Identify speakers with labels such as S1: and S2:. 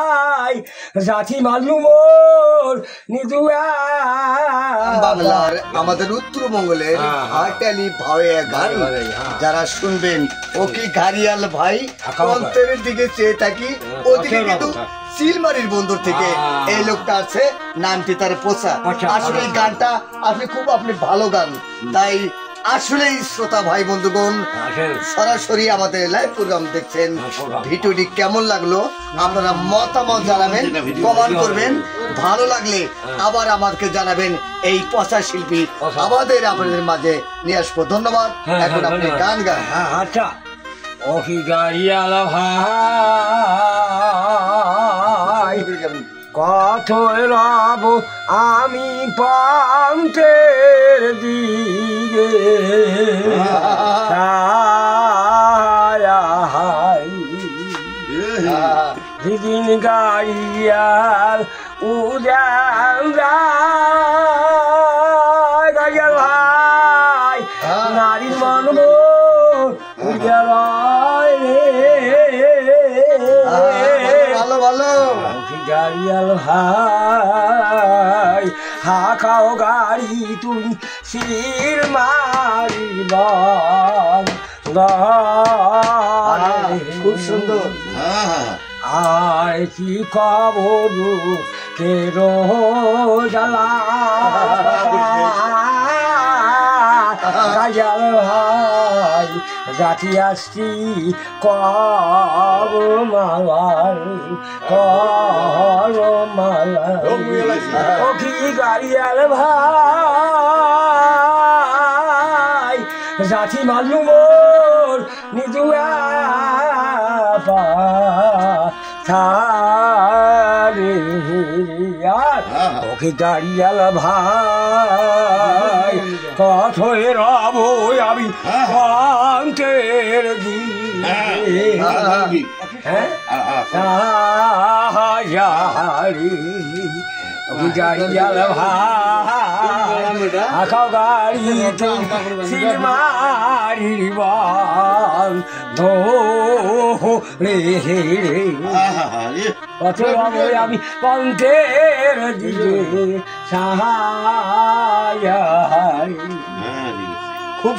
S1: ভাই জাতি মাল্লু মোর নিদুয়া
S2: বাংলার আমাদের উত্তরবঙ্গের হাটালি ভাবে গান যারা শুনবেন ও কি ঘারিয়াল ভাই অন্তরের দিকে চেয়ে থাকি ওদিকে কিন্তু সিলমারির বন্দর থেকে এই লোকটা আছে, নামটি তার পোষা। আসলে এই গানটা আপনি ভালো গান, তাই আসলেই শ্রোতা ভাই বন্ধুগণ সরাসরি আমাদের লাইভ প্রোগ্রাম দেখছেন, ভিডিওটি কেমন লাগলো আপনারা মতামত জানাবেন, কমেন্ট করবেন, ভালো লাগলে আবার আমাদেরকে জানাবেন। এই পচা শিল্পী আপনাদের মাঝে নিয়ে আসবো। ধন্যবাদ। এখন আপনি গান গান।
S1: আচ্ছা, ওহি গাড়িয়াল ভাই কত রব আমি পান্তের দিকে দিদিন গাড়িয়াল উজান গাড়িয়াল ভাই নারীর মানব
S2: ভালো ভালো
S1: গাড়িয়াল ভাই হাকাও গাড়ি তুই শির মারিল
S2: খুব সুন্দর।
S1: আর কি খবর কেরো জ্বালা গাড়িয়াল ভাই জাতি আসছি কর মালাই ও কি গাড়িয়াল ভাই জাতি মাল্লু মোর নিজুয়া ওকে গাড়িয়াল ভাই কথই রব আমি অন্তের দিকে গাড়িয়াল ভাই আখাও গাড়ি মারিব ধরে কত আমি পন্থের দিকে সাহায্য।
S2: খুব